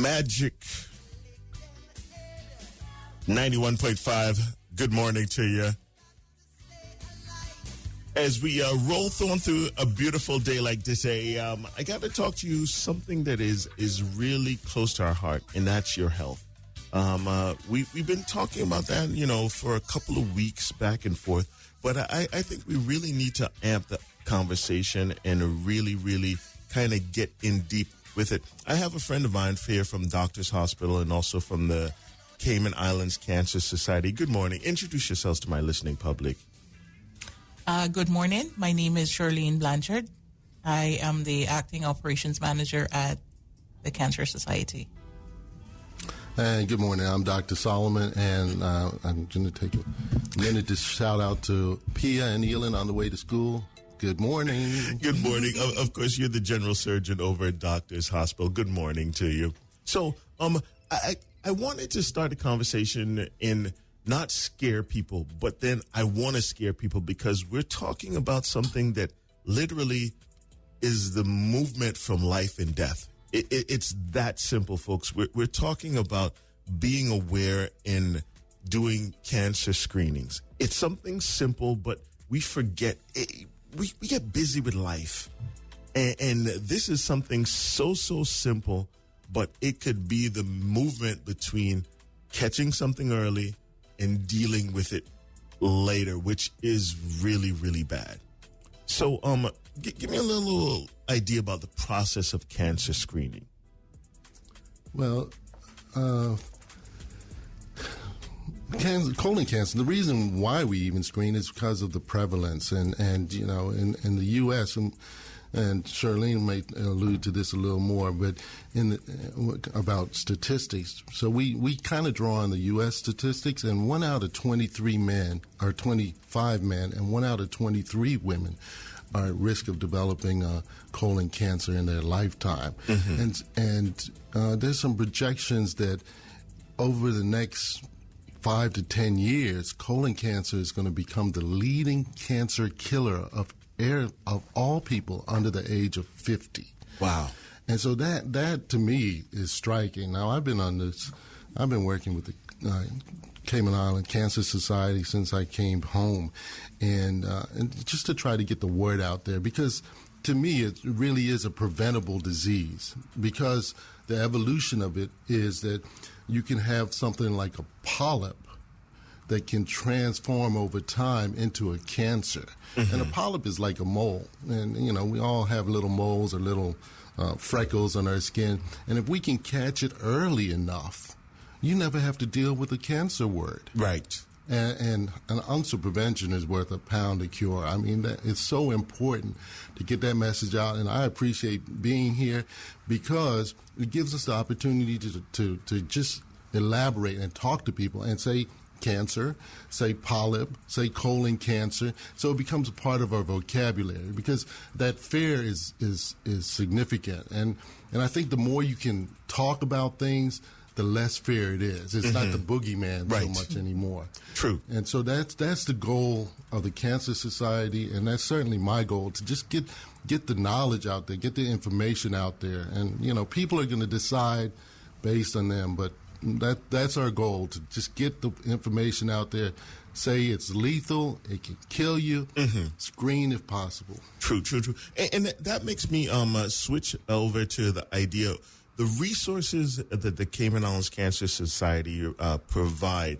Magic 91.5. Good morning to you. As we roll through a beautiful day like this, I got to talk to you something that is really close to our heart, and that's your health. We've been talking about that, for a couple of weeks back and forth, but I think we really need to amp the conversation and really, really kind of get in deep with it. I have a friend of mine here from Doctors Hospital and also from the Cayman Islands Cancer Society. Good morning. Introduce yourselves to my listening public. Good morning. My name is Shorline Blanchard. I am the acting operations manager at the Cancer Society. And good morning. I'm Dr. Solomon, and I'm going to take a minute to shout out to Pia and Elin on the way to school. Good morning. Good morning. Of course, you're the general surgeon over at Doctors Hospital. Good morning to you. So, I wanted to start a conversation in not scare people, but then I want to scare people because we're talking about something that literally is the movement from life and death. It's that simple, folks. We're talking about being aware and doing cancer screenings. It's something simple, but we forget. We get busy with life. And this is something so simple, but it could be the movement between catching something early and dealing with it later, which is really, really bad. So give me a little idea about the process of cancer screening. Well, colon cancer, the reason why we even screen is because of the prevalence. And in the U.S., and Shirlene may allude to this a little more, but about statistics. So we kind of draw on the U.S. statistics, and 1 out of 23 men, or 25 men, and 1 out of 23 women are at risk of developing colon cancer in their lifetime. Mm-hmm. And there's some projections that over the next 5 to 10 years, colon cancer is going to become the leading cancer killer of all people under the age of 50. Wow. And so that to me is striking. Now, I've been working with the Cayman Islands Cancer Society since I came home, and just to try to get the word out there, because to me it really is a preventable disease, because the evolution of it is that you can have something like a polyp that can transform over time into a cancer. Mm-hmm. And a polyp is like a mole. And, we all have little moles or little freckles on our skin. And if we can catch it early enough, you never have to deal with a cancer word. Right. And an ounce of prevention is worth a pound of cure. I mean, it's so important to get that message out. And I appreciate being here because it gives us the opportunity to just elaborate and talk to people and say, cancer, say polyp, say colon cancer, so it becomes a part of our vocabulary, because that fear is significant, and I think the more you can talk about things, the less fear it is. It's not the boogeyman so much anymore. True. And so that's the goal of the Cancer Society, and that's certainly my goal, to just get the knowledge out there, get the information out there, and people are going to decide based on them, but that's our goal, to just get the information out there. Say it's lethal, it can kill you, screen if possible. True. And that makes me switch over to the idea, the resources that the Cayman Islands Cancer Society provide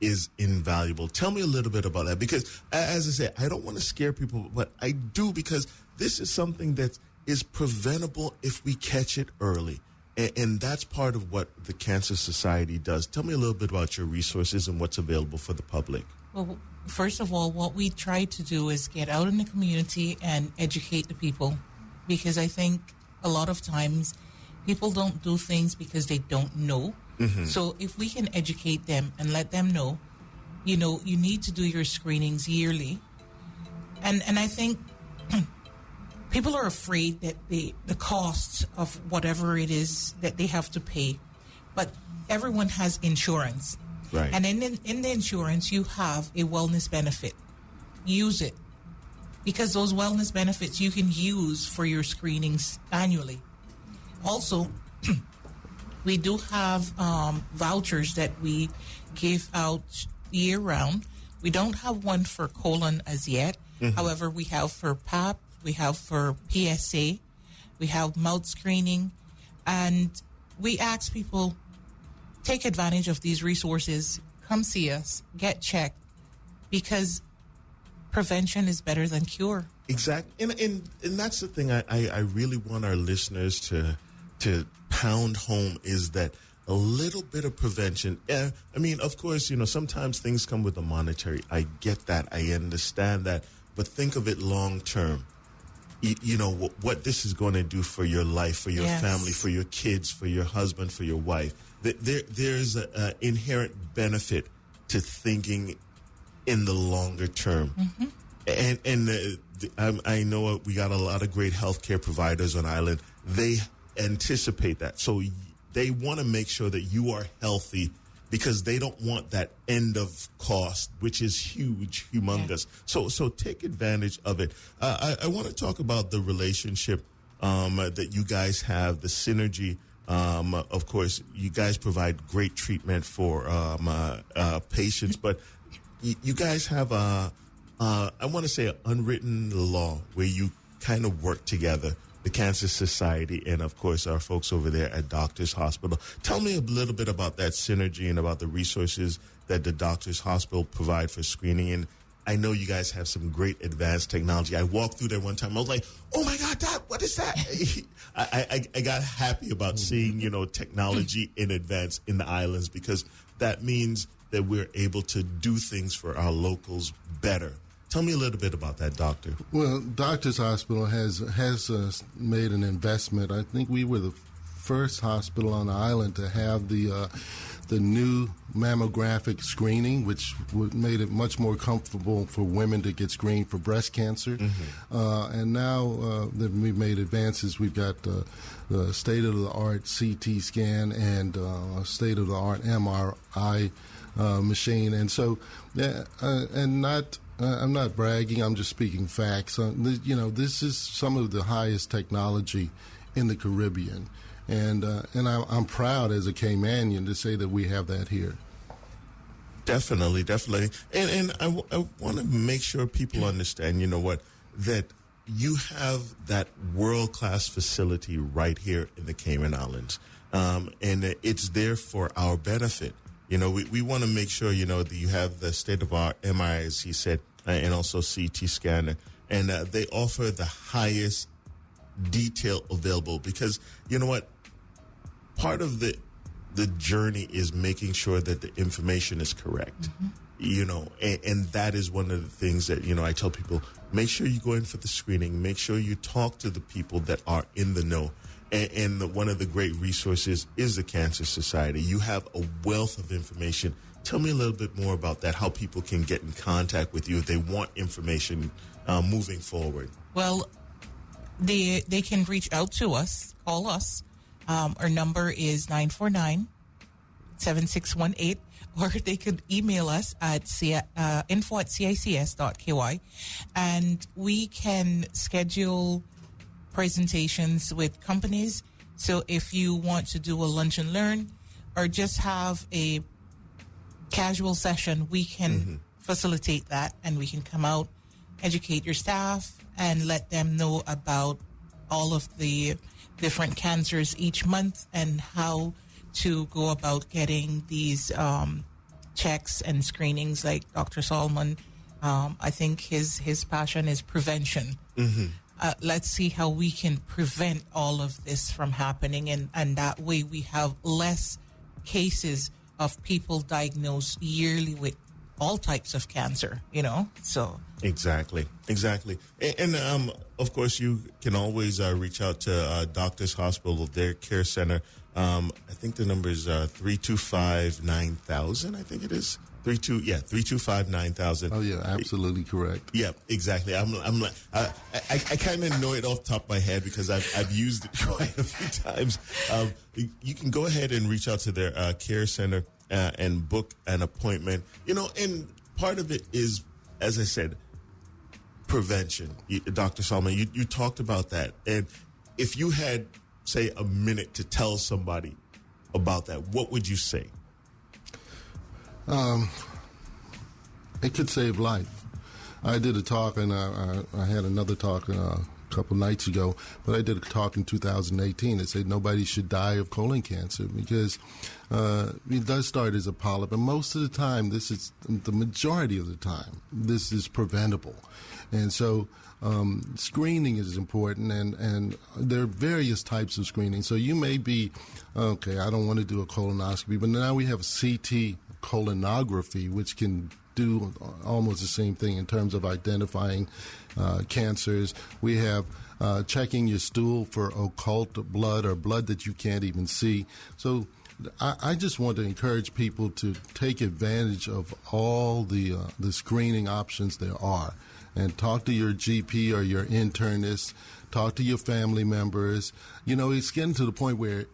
is invaluable. Tell me a little bit about that, because as I said, I don't want to scare people, but I do, because this is something that is preventable if we catch it early. And that's part of what the Cancer Society does. Tell me a little bit about your resources and what's available for the public. Well, first of all, what we try to do is get out in the community and educate the people, because I think a lot of times people don't do things because they don't know. Mm-hmm. So if we can educate them and let them know, you need to do your screenings yearly. And I think people are afraid that the costs of whatever it is that they have to pay, but everyone has insurance. Right. And in the insurance, you have a wellness benefit. Use it, because those wellness benefits you can use for your screenings annually. Also, We do have vouchers that we give out year round. We don't have one for colon as yet. However, we have for PAP, we have for PSA, we have mouth screening, and we ask people, take advantage of these resources, come see us, get checked, because prevention is better than cure. Exactly. And that's the thing I really want our listeners to pound home, is that a little bit of prevention. I mean, of course, sometimes things come with a monetary. I get that. I understand that. But think of it long term. What this is going to do for your life, for your family, for your kids, for your husband, for your wife. There's an inherent benefit to thinking in the longer term. I know we got a lot of great healthcare providers on island. They anticipate that. So they want to make sure that you are healthy, because they don't want that end of cost, which is huge, humongous. So take advantage of it. I want to talk about the relationship that you guys have, the synergy. Of course, you guys provide great treatment for patients, but you guys have I want to say, an unwritten law where you kind of work together. The Cancer Society, and of course our folks over there at Doctors Hospital. Tell me a little bit about that synergy and about the resources that the Doctors Hospital provide for screening. And I know you guys have some great advanced technology. I walked through there one time. I was like, "Oh my God, Doc, what is that?" I got happy about seeing technology in advance in the islands, because that means that we're able to do things for our locals better. Tell me a little bit about that, Doctor. Well, Doctors Hospital has made an investment. I think we were the first hospital on the island to have the new mammographic screening, which made it much more comfortable for women to get screened for breast cancer. And now that we've made advances, we've got the state-of-the-art CT scan and state-of-the-art MRI machine. And so, I'm not bragging, I'm just speaking facts. This is some of the highest technology in the Caribbean. And I'm proud as a Caymanian to say that we have that here. Definitely. And I want to make sure people understand, that you have that world-class facility right here in the Cayman Islands. And it's there for our benefit. We want to make sure, that you have the state-of-the-art MRI, as he said, and also CT scanner. And they offer the highest detail available, because, part of the journey is making sure that the information is correct. And that is one of the things that, I tell people, make sure you go in for the screening, make sure you talk to the people that are in the know. And one of the great resources is the Cancer Society. You have a wealth of information. Tell me a little bit more about that, how people can get in contact with you if they want information moving forward. Well, they can reach out to us, call us. Our number is 949-7618, or they could email us at info@cics.ky, and we can schedule presentations with companies. So if you want to do a lunch and learn or just have a casual session, we can facilitate that, and we can come out, educate your staff, and let them know about all of the different cancers each month and how to go about getting these checks and screenings. Like Dr. Solomon, I think his passion is prevention. Let's see how we can prevent all of this from happening, and that way we have less cases of people diagnosed yearly with all types of cancer, so. Exactly. And of course, you can always reach out to Doctors Hospital, their care center. I think the number is 325-9000, I think it is. 325-9000. Oh yeah, absolutely correct. Yeah, exactly. I kind of know it off the top of my head because I've used it quite a few times. You can go ahead and reach out to their care center and book an appointment. And part of it is, as I said, prevention. Dr. Solomon, you talked about that. And if you had, say, a minute to tell somebody about that, what would you say? It could save life. I did a talk, and I had another talk a couple nights ago, but I did a talk in 2018 that said nobody should die of colon cancer because it does start as a polyp, and most of the time, the majority of the time, this is preventable. And so screening is important, and there are various types of screening. So you may be, okay, I don't want to do a colonoscopy, but now we have CT colonography, which can do almost the same thing in terms of identifying cancers. We have checking your stool for occult blood or blood that you can't even see. So I just want to encourage people to take advantage of all the screening options there are, and talk to your GP or your internist, talk to your family members. You know, it's getting to the point where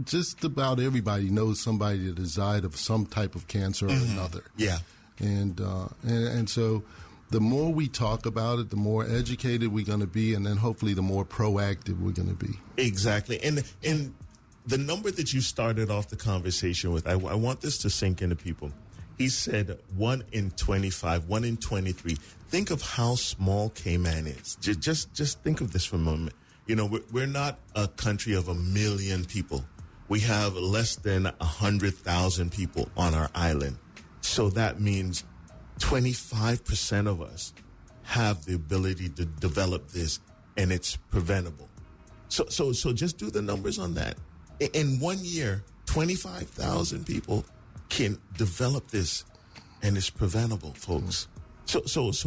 just about everybody knows somebody that has died of some type of cancer or another. Yeah. And so the more we talk about it, the more educated we're going to be, and then hopefully the more proactive we're going to be. Exactly. And the number that you started off the conversation with, I want this to sink into people. He said 1 in 25, 1 in 23. Think of how small Cayman is. Just think of this for a moment. You know, we're not a country of 1 million people. We have less than 100,000 people on our island. So that means 25% of us have the ability to develop this, and it's preventable. So just do the numbers on that. In 1 year, 25,000 people can develop this, and it's preventable, folks. So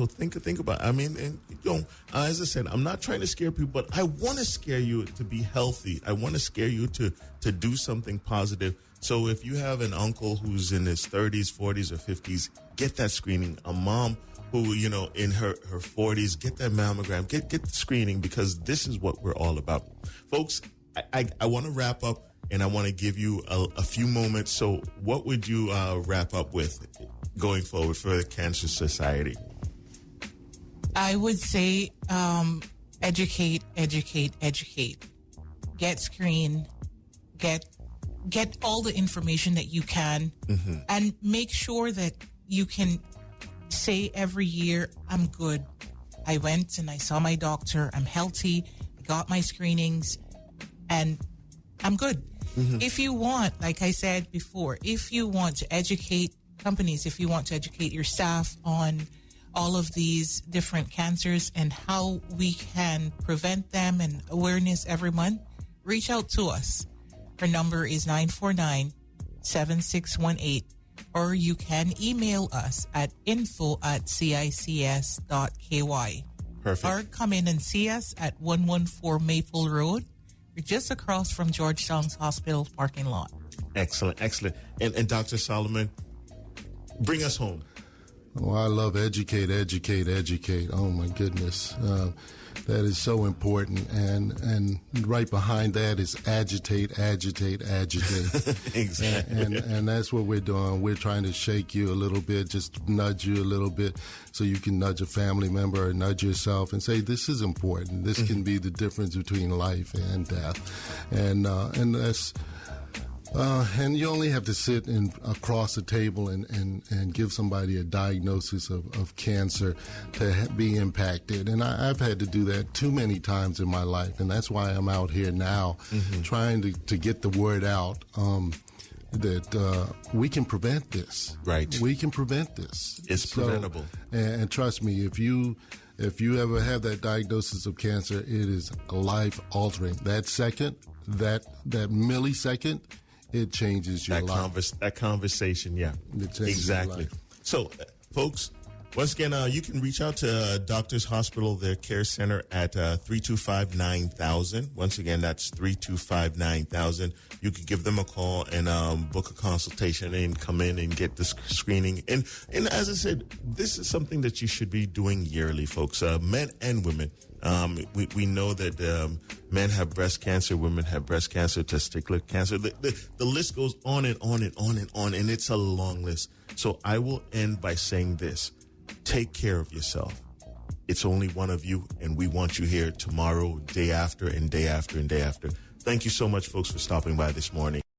think about it. I mean, and, you know, as I said, I'm not trying to scare people, but I want to scare you to be healthy. I want to scare you to do something positive. So if you have an uncle who's in his 30s, 40s, or 50s, get that screening. A mom who, you know, in her 40s, get that mammogram, get the screening, because this is what we're all about. Folks, I want to wrap up, and I want to give you a few moments. So what would you wrap up with going forward for the Cancer Society? I would say educate. Get screened. Get all the information that you can, and make sure that you can say every year, I'm good. I went and I saw my doctor. I'm healthy. I got my screenings, and I'm good. If you want, like I said before, if you want to educate companies, if you want to educate your staff on all of these different cancers and how we can prevent them, and awareness every month, reach out to us. Our number is 949-7618, or you can email us at info@cics.ky. Perfect. Or come in and see us at 114 Maple Road. We're just across from Georgetown's hospital parking lot. Excellent. And Dr. Solomon, bring us home. Oh, I love educate. Oh, my goodness. That is so important. And right behind that is agitate. Exactly. And that's what we're doing. We're trying to shake you a little bit, just nudge you a little bit so you can nudge a family member or nudge yourself and say, this is important. This can be the difference between life and death. And that's... and you only have to sit across the table and give somebody a diagnosis of cancer to be impacted. And I've had to do that too many times in my life, and that's why I'm out here now trying to get the word out that we can prevent this. Right. We can prevent this. It's preventable. And trust me, if you ever have that diagnosis of cancer, it is life-altering. That second, that millisecond, it changes your life. That conversation, yeah. It changes exactly. your life. So, folks, once again, you can reach out to Doctors Hospital, their care center, at 325-9000. Once again, that's 325-9000. You can give them a call and book a consultation and come in and get the screening. And as I said, this is something that you should be doing yearly, folks, men and women. We know that men have breast cancer, women have breast cancer, testicular cancer. The list goes on and on and on and on, and it's a long list. So I will end by saying this. Take care of yourself. It's only one of you, and we want you here tomorrow, day after, and day after, and day after. Thank you so much, folks, for stopping by this morning.